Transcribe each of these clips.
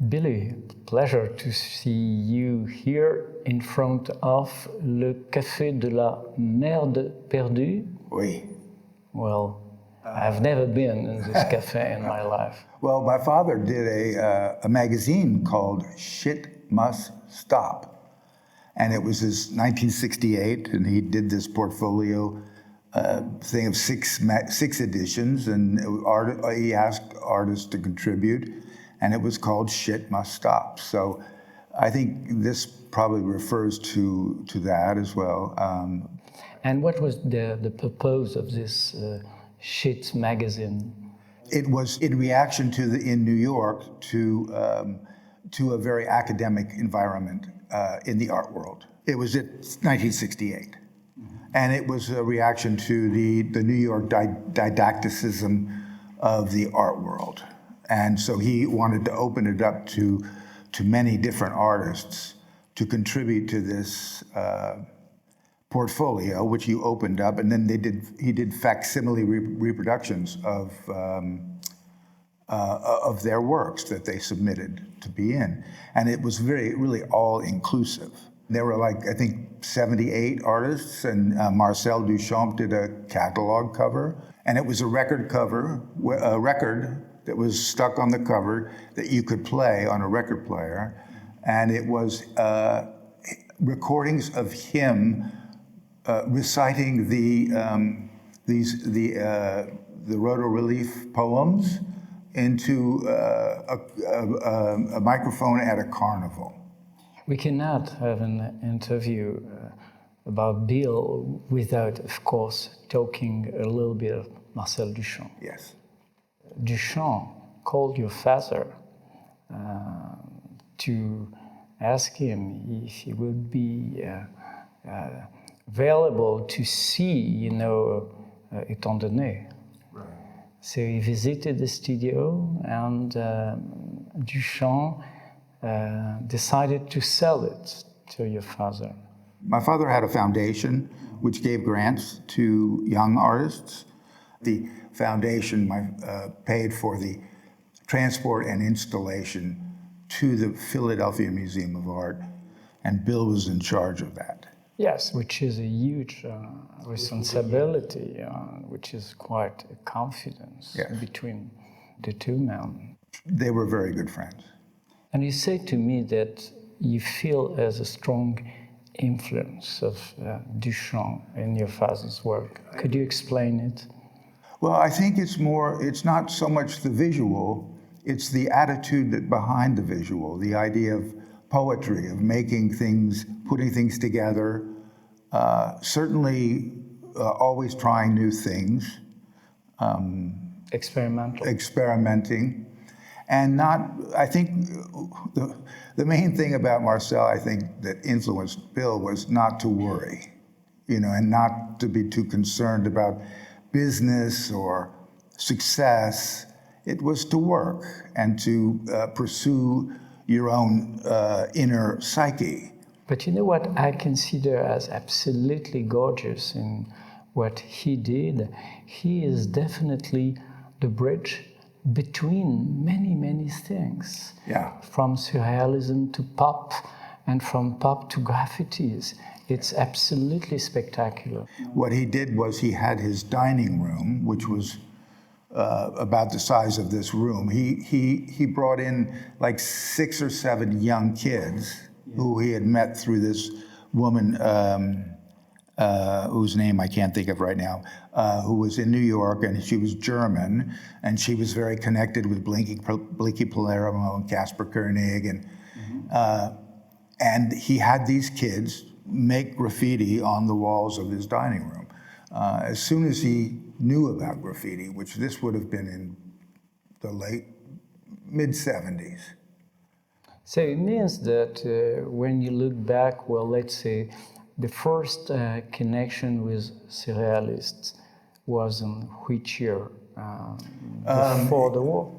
Billy, pleasure to see you here in front of le Café de la Merde Perdue. Oui. Well, I've never been in this cafe in my life. Well, my father did a magazine called Shit Must Stop. And it was his 1968, and he did this portfolio thing of six editions, and he asked artists to contribute, and it was called Shit Must Stop. So I think this probably refers to that as well. And what was the purpose of this Shit magazine? It was in reaction to in New York to a very academic environment in the art world. It was in 1968. And it was a reaction to the New York didacticism of the art world. And so he wanted to open it up to many different artists to contribute to this portfolio, which he opened up, and then he did facsimile reproductions of their works that they submitted to be in. And it was really all inclusive. There were I think 78 artists, and Marcel Duchamp did a catalog cover, and it was a record cover, a record that was stuck on the cover that you could play on a record player, and it was recordings of him reciting the roto-relief poems into a microphone at a carnival. We cannot have an interview about Bill without, of course, talking a little bit of Marcel Duchamp. Yes. Duchamp called your father to ask him if he would be available to see, étant donné. Right. So he visited the studio, and Duchamp decided to sell it to your father. My father had a foundation which gave grants to young artists. The foundation paid for the transport and installation to the Philadelphia Museum of Art, and Bill was in charge of that. Yes, which is a huge responsibility, which is quite a confidence between the two men. They were very good friends. And you say to me that you feel as a strong influence of Duchamp in your father's work. Could you explain it? Well, I think it's not so much the visual, it's the attitude behind the visual, the idea of poetry, of making things, putting things together, certainly always trying new things. Experimenting. And I think the main thing about Marcel, I think, that influenced Bill was not to worry, and not to be too concerned about business or success. It was to work and to pursue your own inner psyche. But you know what I consider as absolutely gorgeous in what he did? He is definitely the bridge between many, many things. Yeah. From surrealism to pop, and from pop to graffitis. It's absolutely spectacular. What he did was he had his dining room, which was about the size of this room. He brought in 6 or 7 young kids who he had met through this woman whose name I can't think of right now, who was in New York, and she was German, and she was very connected with Blinky Palermo and Casper Koenig, and he had these kids make graffiti on the walls of his dining room. As soon as he knew about graffiti, which this would have been in the mid-70s. So it means that when you look back, well, let's say, the first connection with surrealists was in which year? Before the war?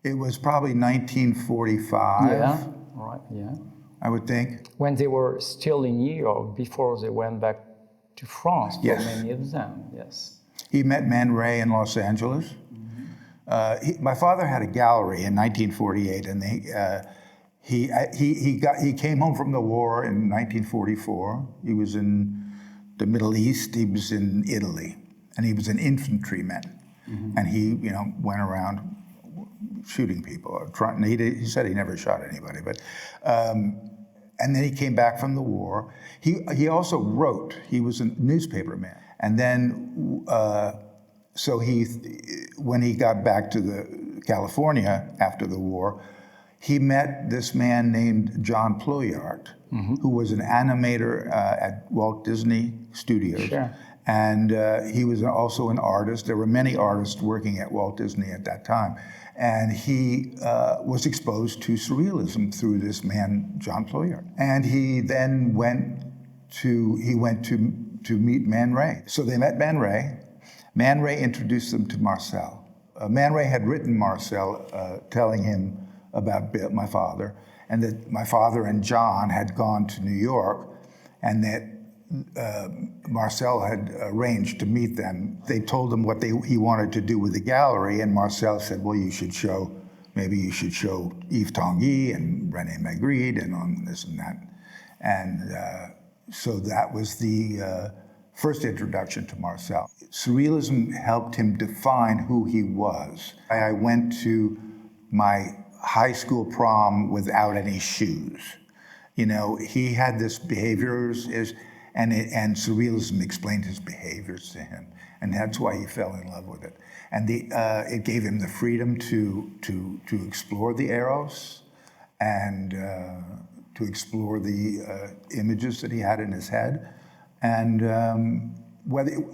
It was probably 1945. Yeah, right, yeah. I would think. When they were still in New York, before they went back to France, for yes. many of them, yes. He met Man Ray in Los Angeles. My father had a gallery in 1948, and he came home from the war in 1944. He was in the Middle East. He was in Italy, and he was an infantryman. And he, went around shooting people. He said he never shot anybody, but. And then he came back from the war. He also wrote. He was a newspaperman, and then when he got back to California after the war, he met this man named John Ployart, who was an animator at Walt Disney Studios. Sure. And he was also an artist. There were many artists working at Walt Disney at that time. And he was exposed to Surrealism through this man, John Ployart. And he then went to meet Man Ray. So they met Man Ray. Man Ray introduced them to Marcel. Man Ray had written Marcel telling him about my father, and that my father and John had gone to New York, and that Marcel had arranged to meet them. They told him what he wanted to do with the gallery, and Marcel said, well, maybe you should show Yves Tanguy and René Magritte and on this and that. And so that was the first introduction to Marcel. Surrealism helped him define who he was. I went to my high school prom without any shoes. He had this behaviors, and Surrealism explained his behaviors to him, and that's why he fell in love with it. And it gave him the freedom to explore the eros, and to explore the images that he had in his head. And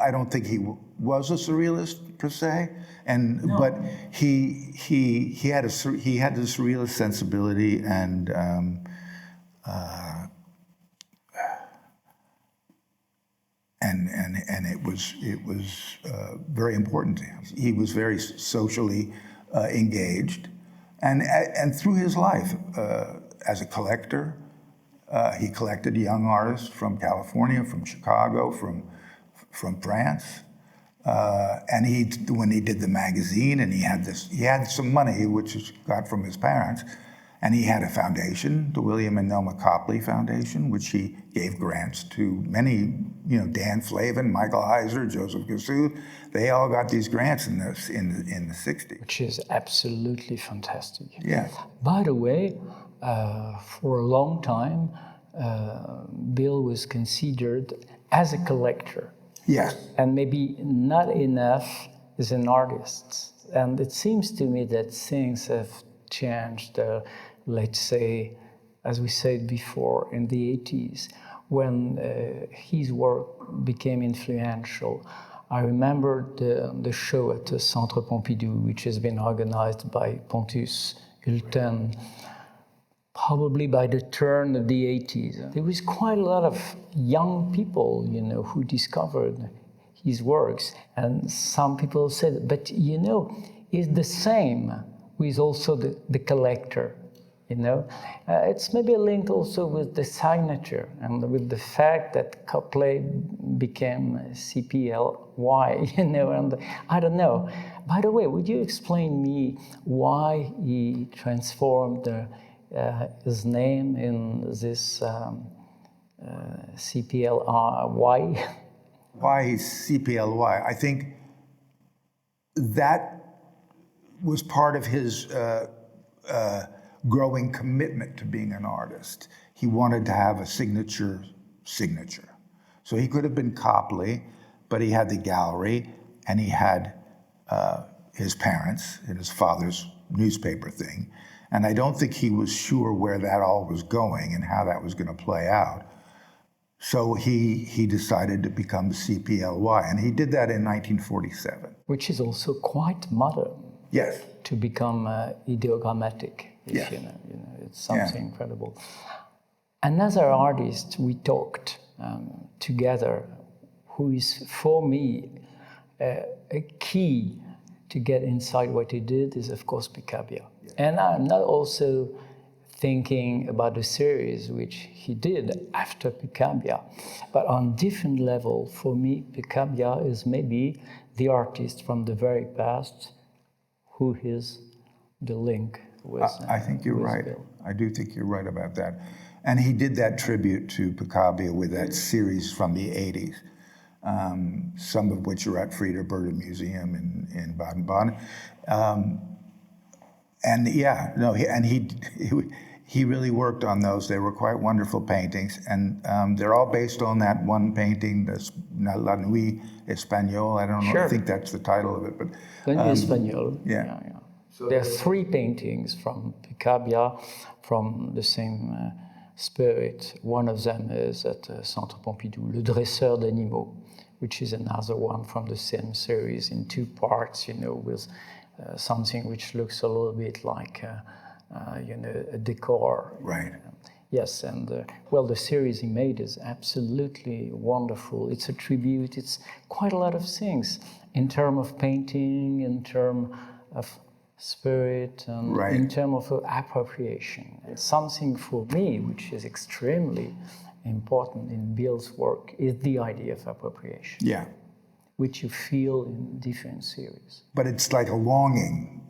I don't think he was a surrealist per se, but he had the surrealist sensibility, and it was very important to him. He was very socially engaged, and through his life as a collector, he collected young artists from California, from Chicago, from France, and when he did the magazine, and he had some money which he got from his parents. And he had a foundation, the WilliamN.Copley Foundation, which he gave grants to many, Dan Flavin, Michael Heiser, Joseph Gossuth. They all got these grants in the 60s. Which is absolutely fantastic. Yeah. By the way, for a long time, Bill was considered as a collector. Yes. And maybe not enough as an artist. And it seems to me that things have changed, let's say, as we said before, in the 80s, when his work became influential. I remember the show at the Centre Pompidou, which has been organized by Pontus Hulten, probably by the turn of the 80s. There was quite a lot of young people, who discovered his works. And some people said, but it's the same with also the collector. It's maybe linked also with the signature and with the fact that Copley became CPLY, and I don't know. By the way, would you explain me why he transformed his name in this CPLY? Why CPLY? I think that was part of his growing commitment to being an artist. He wanted to have a signature. So he could have been Copley, but he had the gallery, and he had his parents and his father's newspaper thing. And I don't think he was sure where that all was going and how that was going to play out. So he decided to become CPLY, and he did that in 1947. Which is also quite modern. Yes. To become ideogrammatic. Yes. It's something incredible. Another artist we talked together, who is for me a key to get inside what he did, is of course Picabia. Yeah. And I'm not also thinking about the series which he did after Picabia, but on different level. For me, Picabia is maybe the artist from the very past who is the link with. I think you're right. Bill. I do think you're right about that. And he did that tribute to Picabia with that series from the 80s, some of which are at Friederberger Museum in Baden-Baden. And yeah, no, he really worked on those. They were quite wonderful paintings, and they're all based on that one painting, La Nuit Espagnole. I don't know, I think that's the title of it. But La Nuit Espagnole. Yeah. So there are 3 paintings from Picabia, from the same spirit. One of them is at Centre Pompidou, Le Dresseur d'Animaux, which is another one from the same series in 2 parts, with something which looks a little bit like a decor. Right. Yes, and the series he made is absolutely wonderful. It's a tribute. It's quite a lot of things in terms of painting, in terms of spirit, and in terms of appropriation. And something for me, which is extremely important in Bill's work, is the idea of appropriation. Yeah. Which you feel in different series. But it's like a longing.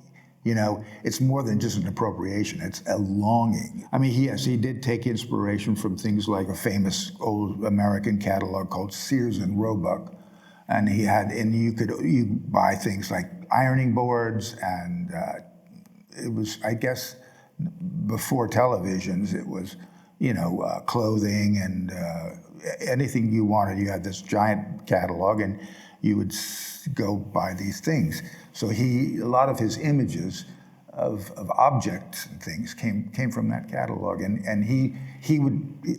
It's more than just an appropriation, it's a longing. I mean, he did take inspiration from things like a famous old American catalog called Sears and Roebuck. And you buy things like ironing boards, and it was, I guess, before televisions, it was, clothing and anything you wanted. You had this giant catalog, and you would go buy these things. So a lot of his images of objects and things came from that catalog, and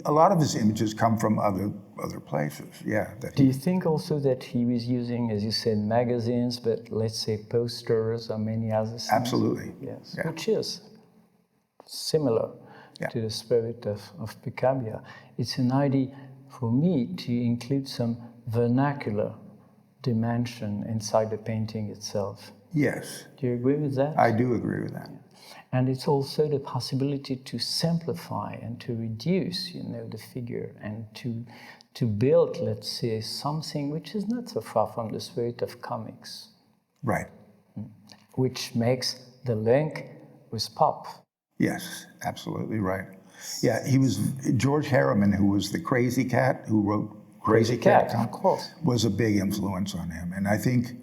a lot of his images come from other places. Yeah. Do you think also that he was using, as you said, magazines, but let's say posters or many other things? Absolutely. Yes. Yeah. Which is similar to the spirit of Picabia. It's an idea for me to include some vernacular dimension inside the painting itself. Yes. Do you agree with that? I do agree with that. And it's also the possibility to simplify and to reduce, the figure, and to build, let's say, something which is not so far from the spirit of comics. Right. Which makes the link with pop. Yes, absolutely right. Yeah, he was George Harriman, who was the Crazy Cat, who wrote Crazy Cat, of course, was a big influence on him. And I think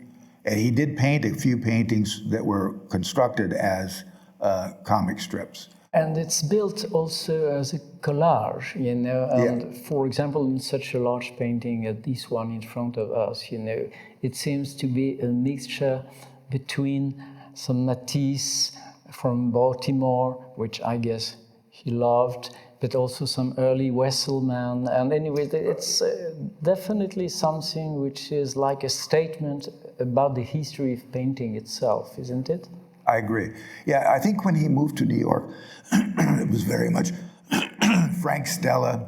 he did paint a few paintings that were constructed as comic strips. And it's built also as a collage, and for example, in such a large painting as this one in front of us, it seems to be a mixture between some Matisse from Baltimore, which I guess he loved, but also some early Wesselman. And anyway, it's definitely something which is like a statement about the history of painting itself, isn't it? I agree. Yeah, I think when he moved to New York, it was very much Frank Stella,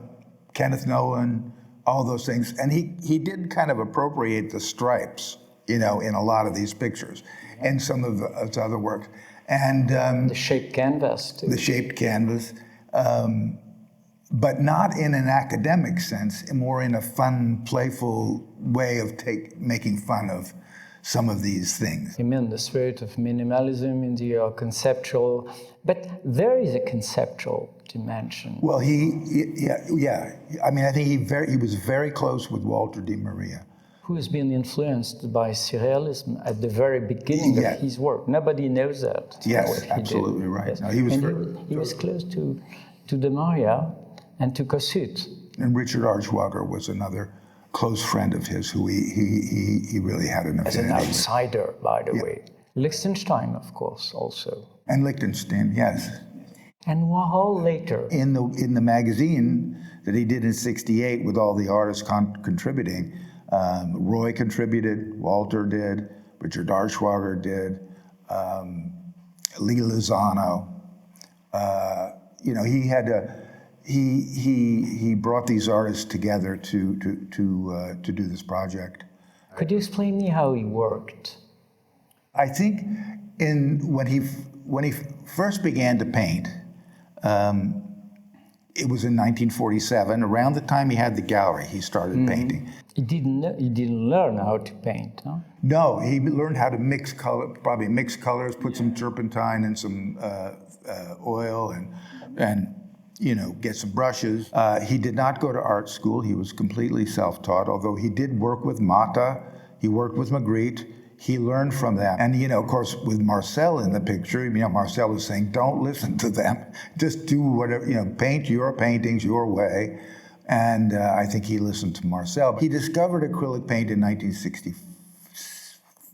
Kenneth Nolan, all those things. And he did kind of appropriate the stripes, in a lot of these pictures and some of his other work. And the shaped canvas, too. The shaped canvas. But not in an academic sense, more in a fun, playful way of making fun of some of these things. I mean, the spirit of minimalism in the conceptual, but there is a conceptual dimension. Well, yeah. I mean, I think he was very close with Walter Di Maria, who has been influenced by Surrealism at the very beginning of his work. Nobody knows that. Yes, absolutely right. Yes. No, he was close to Di Maria and to Kossuth. And Richard Archwager was another close friend of his who he really had an affinity. As an outsider, by the way. Liechtenstein, of course, also. And Liechtenstein, yes. And Warhol later. In the magazine that he did in '68 with all the artists contributing, Roy contributed, Walter did, Richard Archwager did, Lee Lozano. He brought these artists together to do this project. Could you explain me how he worked? I think when he first began to paint, it was in 1947. Around the time he had the gallery, he started painting. He didn't learn how to paint, huh? No, he learned how to mix colors, put some turpentine and some oil, and get some brushes. He did not go to art school. He was completely self-taught, although he did work with Mata. He worked with Magritte. He learned from them. And, of course, with Marcel in the picture, Marcel was saying, don't listen to them. Just do whatever, paint your paintings your way. And I think he listened to Marcel. He discovered acrylic paint in late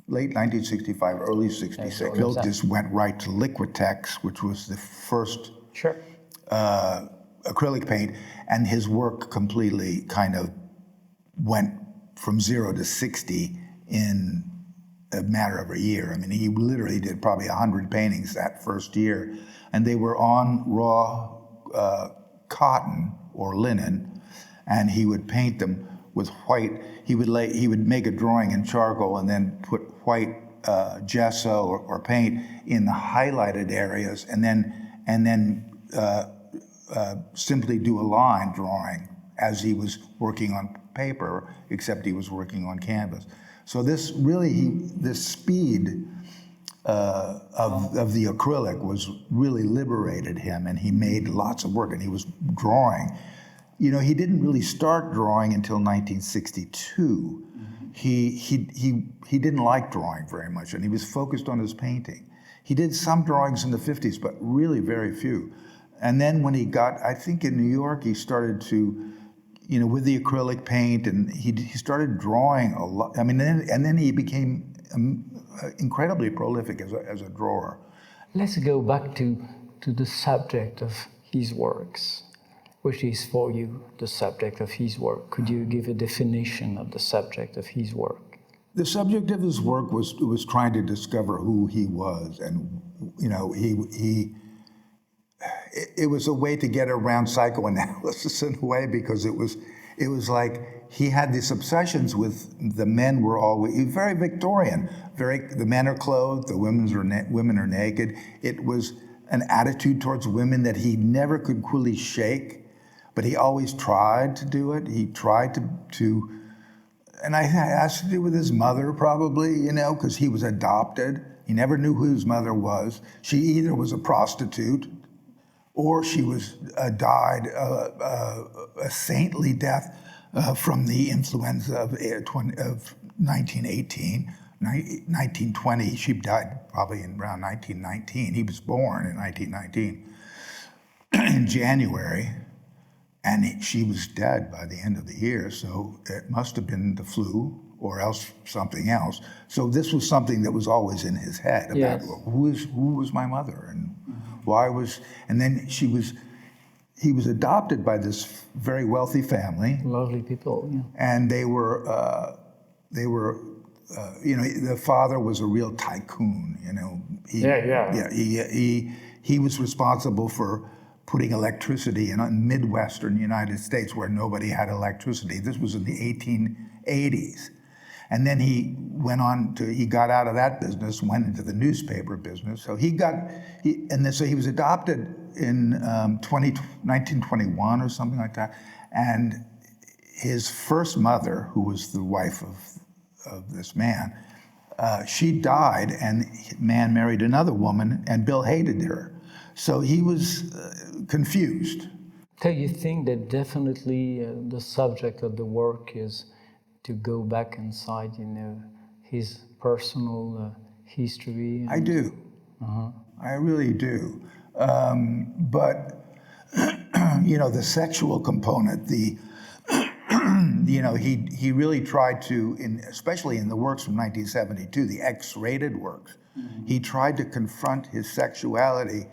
1965, early 66. Bill just went right to Liquitex, which was the first acrylic paint, and his work completely kind of went from 0 to 60 in a matter of a year. I mean, he literally did probably 100 paintings that first year, and they were on raw cotton or linen, and he would paint them with white. He would make a drawing in charcoal and then put white gesso or paint in the highlighted areas, and then simply do a line drawing as he was working on paper, except he was working on canvas. So this speed of the acrylic really liberated him, and he made lots of work, and he was drawing. He didn't really start drawing until 1962. He didn't like drawing very much, and he was focused on his painting. He did some drawings in the 50s, but really very few. And then when he got, I think in New York, he started to, with the acrylic paint, and he started drawing a lot. I mean, and then he became incredibly prolific as a drawer. Let's go back to the subject of his works. Which is for you the subject of his work? Could you give a definition of the subject of his work? The subject of his work was trying to discover who he was, and it was a way to get around psychoanalysis in a way, because it was like he had these obsessions with the men were always very Victorian, the men are clothed, the women are naked. It was an attitude towards women that he never could fully shake. But he always tried to do it. He tried to, and I has to do with his mother probably, because he was adopted. He never knew who his mother was. She either was a prostitute, or she died a saintly death from the influenza of 1918, 1920. She died probably in around 1919. He was born in 1919 in January. And she was dead by the end of the year, so it must have been the flu or else something else. So this was something that was always in his head about, yes, who was my mother, and why was, and then he was adopted by this very wealthy family. Lovely people, yeah. And the father was a real tycoon, He was responsible for putting electricity in Midwestern United States where nobody had electricity. This was in the 1880s. And then he got out of that business, went into the newspaper business. So he was adopted in 1921 or something like that. And his first mother, who was the wife of this man, she died, and the man married another woman, and Bill hated her. So he was confused. So you think that definitely the subject of the work is to go back inside, his personal history? I do. I really do. But, the sexual component, he really tried to, especially in the works from 1972, the X-rated works, he tried to confront his sexuality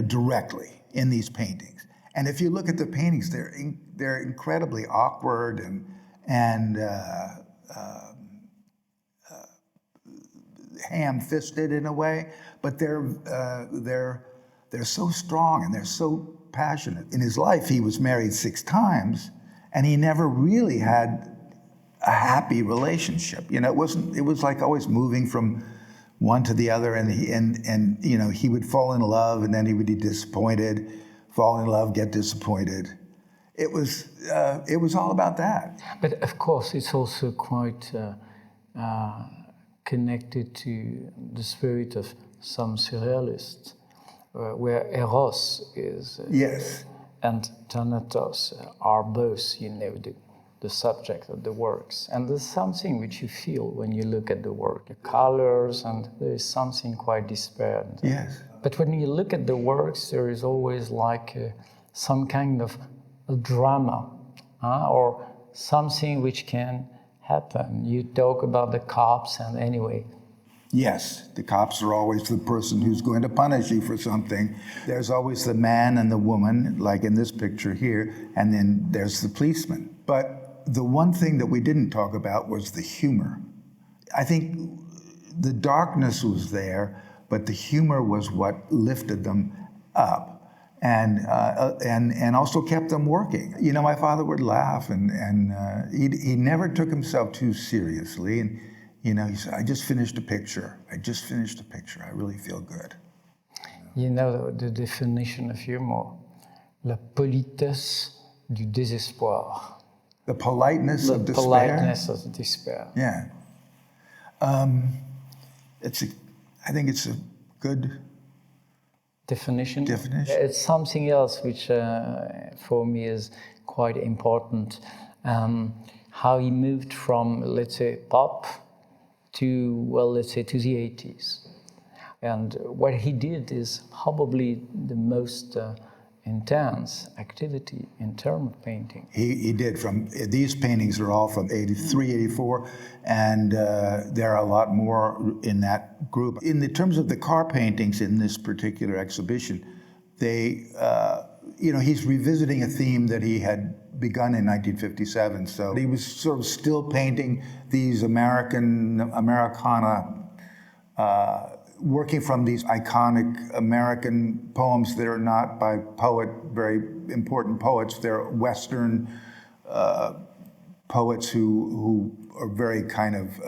directly in these paintings. And if you look at the paintings, they're incredibly awkward and ham-fisted in a way, but they're so strong and they're so passionate. In his life, he was married 6 times, and he never really had a happy relationship. It was like always moving from one to the other, and he would fall in love, and then he would be disappointed, fall in love, get disappointed. it was all about that. But of course, it's also quite connected to the spirit of some surrealists, where Eros is Yes. and Thanatos are both, the subject of the works. And there's something which you feel when you look at the work, the colors, and there is something quite despair. Yes. But when you look at the works, there is always like some kind of a drama, or something which can happen. You talk about the cops, and anyway. Yes, the cops are always the person who's going to punish you for something. There's always the man and the woman, like in this picture here, and then there's the policeman. But the one thing that we didn't talk about was the humor. I think the darkness was there, but the humor was what lifted them up. And also kept them working. My father would laugh, and he never took himself too seriously. And he said, "I just finished a picture. I really feel good." The definition of humor, la politesse du désespoir. The politeness of despair. The politeness of despair. Yeah. I think it's a good definition. Definition. It's something else which for me is quite important. How he moved from, let's say, pop to, let's say, to the 80s. And what he did is probably the most intense activity in terms of painting. He did. These paintings are all from 83, 84, and there are a lot more in that group. In the terms of the car paintings in this particular exhibition, he's revisiting a theme that he had begun in 1957. So he was sort of still painting these Americana, working from these iconic American poems that are not by very important poets. They're Western poets who are very kind of,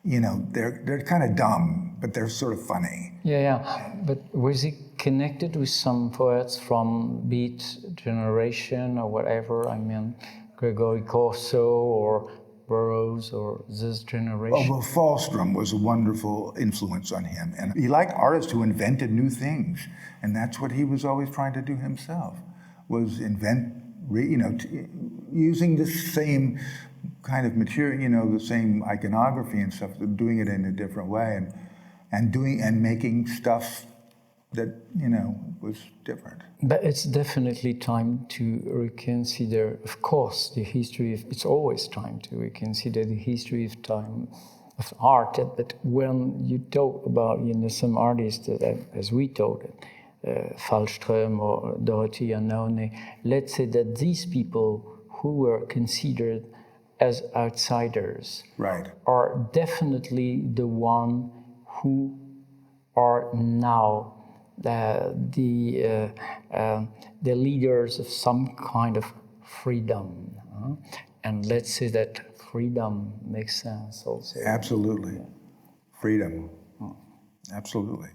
they're kind of dumb, but they're sort of funny. Yeah. But was he connected with some poets from Beat generation or whatever? I mean, Gregory Corso or Burroughs or this generation? Well, Falstrom was a wonderful influence on him. And he liked artists who invented new things. And that's what he was always trying to do himself, was invent, using the same kind of material, the same iconography and stuff, but doing it in a different way and making stuff that, was different. But it's definitely time to reconsider, of course, the history of, it's always time to reconsider the history of time, of art. But when you talk about, some artists, as we told it, Falström or Dorothy Annone, let's say that these people who were considered as outsiders are definitely the one who are now the leaders of some kind of freedom. And let's say that freedom makes sense also. Absolutely. Freedom. Absolutely.